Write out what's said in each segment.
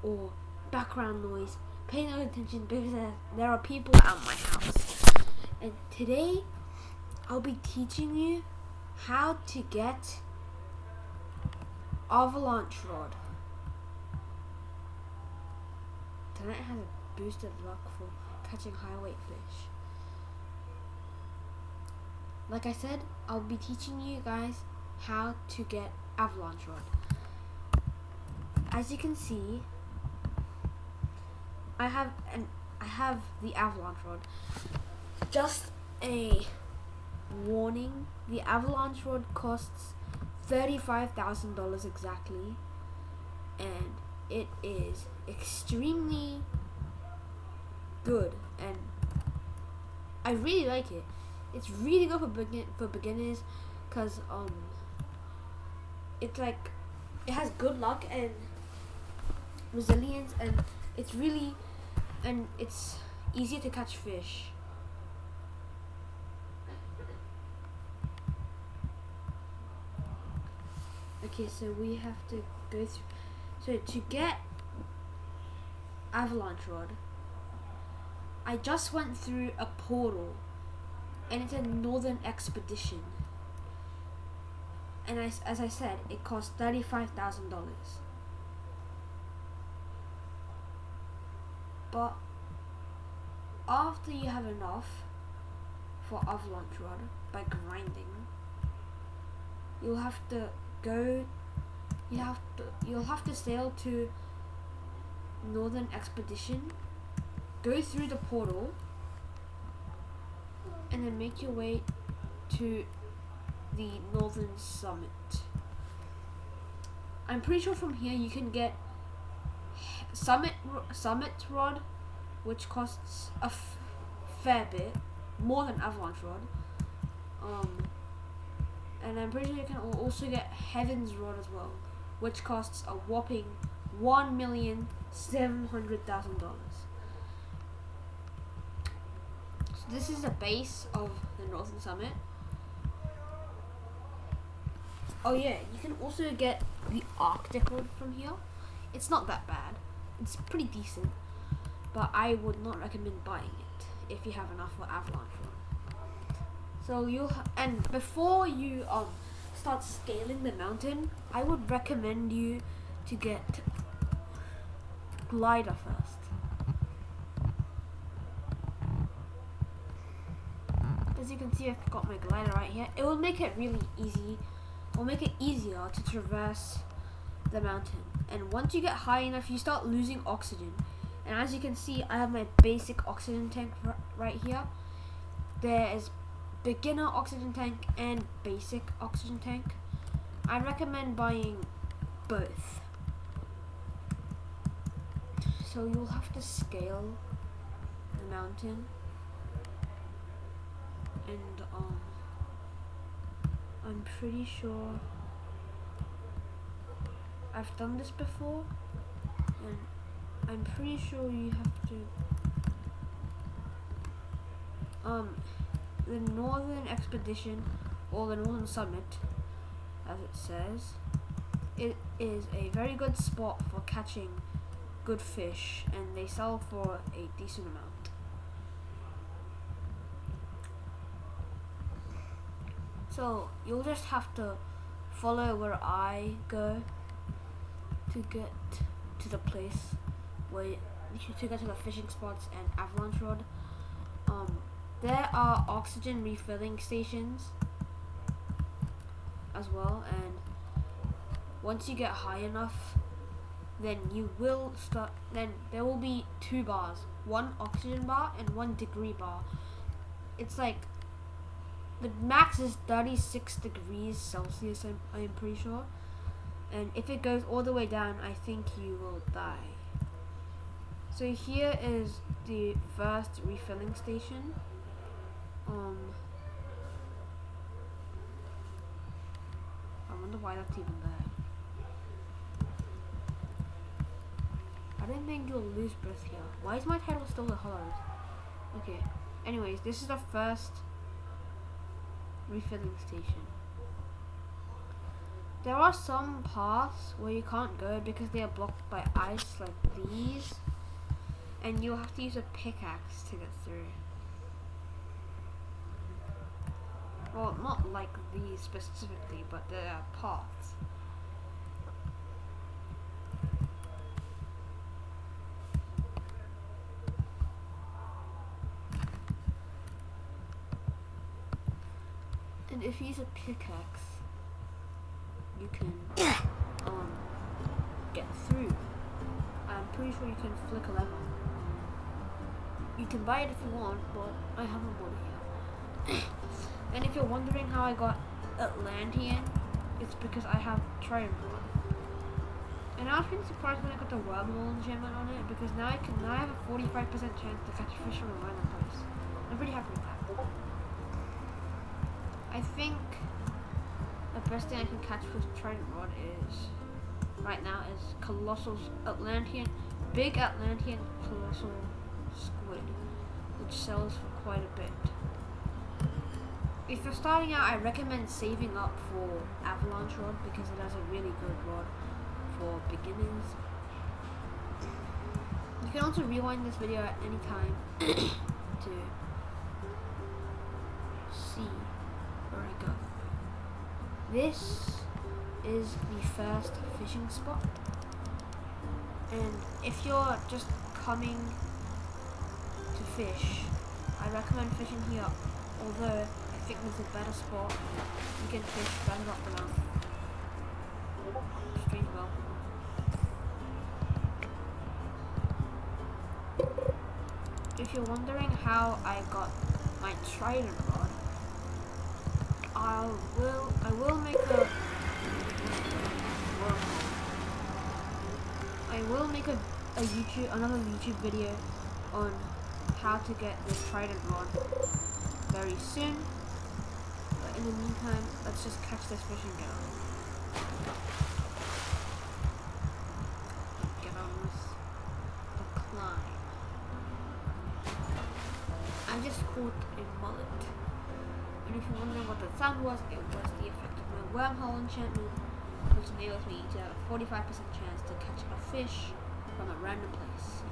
or background noise, pay no attention because there are people at my house. And today I'll be teaching you how to get Avalanche Rod. Tonight has a boosted luck for catching high weight fish. Like I said, I'll be teaching you guys how to get Avalanche Rod. As you can see, I have the Avalanche Rod. Just a warning, the Avalanche Rod costs $35,000 exactly, and it is extremely good, and I really like it. It's really good for beginners, cause it's like it has good luck and resilience, and it's easier to catch fish. Okay, so we have to go through. So to get Avalanche Rod, I just went through a portal, and it's a northern expedition. And as I said, it costs $35,000. But after you have enough for Avalanche Rod by grinding, you'll have to sail to Northern Expedition, go through the portal, and then make your way to the Northern Summit. I'm pretty sure from here you can get Summit Rod, which costs a fair bit more than Avalanche Rod. And I'm pretty sure you can also get Heaven's Rod as well, which costs a whopping $1,700,000. So this is the base of the Northern Summit. Oh yeah, you can also get the Arctic Rod from here. It's not that bad. It's pretty decent, but I would not recommend buying it if you have enough for Avalanche Rod. So and before you start scaling the mountain, I would recommend you to get glider first. As you can see, I've got my glider right here. It will make it really easy. It will make it easier to traverse the mountain. And once you get high enough, you start losing oxygen. And as you can see, I have my basic oxygen tank right here. There is beginner oxygen tank and basic oxygen tank. I recommend buying both. So you'll have to scale the mountain, and I'm pretty sure I've done this before, and I'm pretty sure you have to the Northern Expedition, or the Northern Summit, as it says, it is a very good spot for catching good fish, and they sell for a decent amount. So you'll just have to follow where I go to get to the place where to get to the fishing spots and Avalanche Rod. There are oxygen refilling stations as well, and once you get high enough, then there will be 2 bars, one oxygen bar and 1 degree bar. It's like the max is 36 degrees Celsius, I'm pretty sure, and if it goes all the way down, I think you will die. So here is the first refilling station. I wonder why that's even there. I don't think you'll lose breath here. Why is my title still the Hollows? Okay, anyways, this is the first refilling station. There are some paths where you can't go because they are blocked by ice, like these, and you'll have to use a pickaxe to get through. Well, not like these specifically, but there are paths. And if you use a pickaxe, you can get through. I'm pretty sure you can flick a lever. You can buy it if you want, but I haven't bought it yet. And if you're wondering how I got Atlantean, it's because I have Trident Rod. And I was pretty surprised when I got the wormhole enchantment on it, because now I have a 45% chance to catch a fish from a random place. I'm pretty happy with that. I think the best thing I can catch with Trident Rod is right now is Colossal Atlantean, Big Atlantean Colossal Squid, which sells for quite a bit. If you're starting out, I recommend saving up for Avalanche Rod because it has a really good rod for beginners. You can also rewind this video at any time to see where I go. This is the first fishing spot, and if you're just coming to fish, I recommend fishing here, although I think there's a better spot you can fish further up the mountain. Strange well. If you're wondering how I got my Trident Rod, I will make another YouTube video on how to get this Trident Rod very soon. But in the meantime, let's just catch this fish and get on. Get on with the climb. I just caught a mullet. And if you're wondering what the sound was, it was the effect of my wormhole enchantment, which enables me to have a 45% chance to catch a fish from a random place.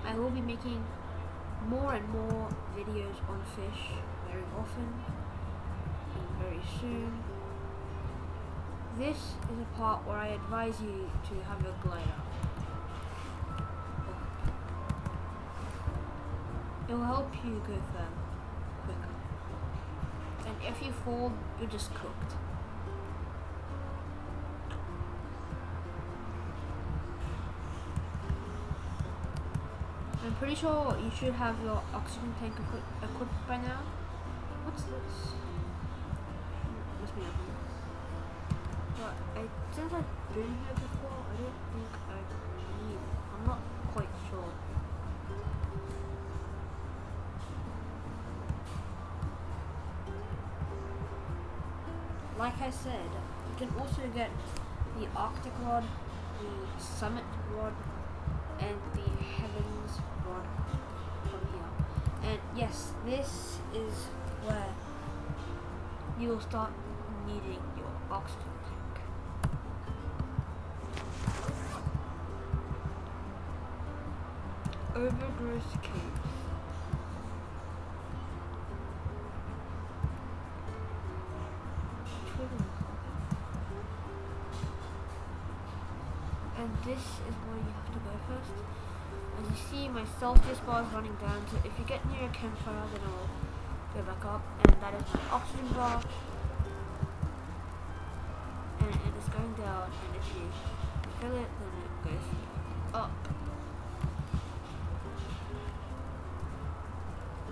I will be making more and more videos on fish very often. Very soon. This is a part where I advise you to have a glider. It will help you go further, quicker. And if you fall, you're just cooked. I'm pretty sure you should have your oxygen tank equipped by now. What's this? But since I've been here before, I don't think I need it. I'm not quite sure. Like I said, you can also get the Arctic Rod, the Summit Rod, and the Heavens Rod from here. And yes, this is where you will start needing your oxygen tank. Overgrowth caves. And this is where you have to go first. As you see, my Celsius bar is running down, so if you get near a campfire, then I'll go back up, and that is my oxygen bar. And it is going down, and if you fill it, then it goes up.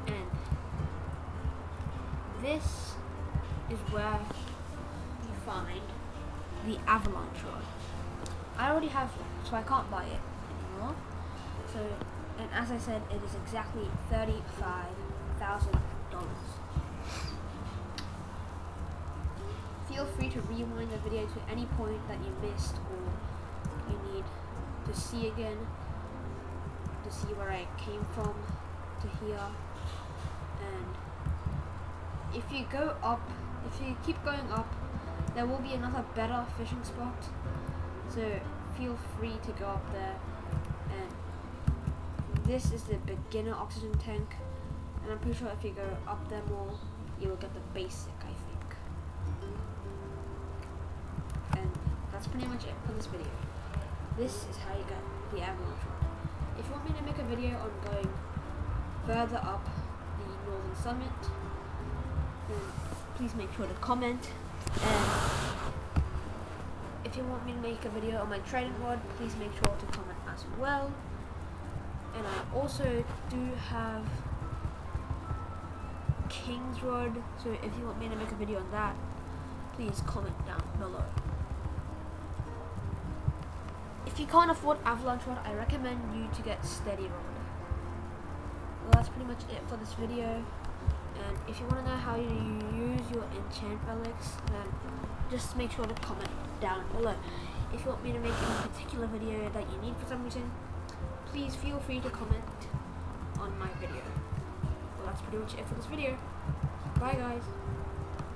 And this is where you find the Avalanche Rod. I already have one, so I can't buy it anymore. So, and as I said, it is exactly $35,000. If feel free to rewind the video to any point that you missed or you need to see again, to see where I came from to here. And if you go up, if you keep going up, there will be another better fishing spot, so feel free to go up there. And this is the beginner oxygen tank, and I'm pretty sure if you go up there more, you will get the basic, I think. And that's pretty much it for this video. This is how you get the Avalanche Rod. If you want me to make a video on going further up the northern summit, then please make sure to comment. And if you want me to make a video on my trident rod, please make sure to comment as well. And I also do have King's Rod, so if you want me to make a video on that, please comment down below. If you can't afford Avalanche Rod, I recommend you to get Steady Rod. Well, that's pretty much it for this video. And if you want to know how you use your enchant relics, then just make sure to comment down below. If you want me to make any particular video that you need for some reason, please feel free to comment on my video. Well, that's pretty much it for this video. Bye guys.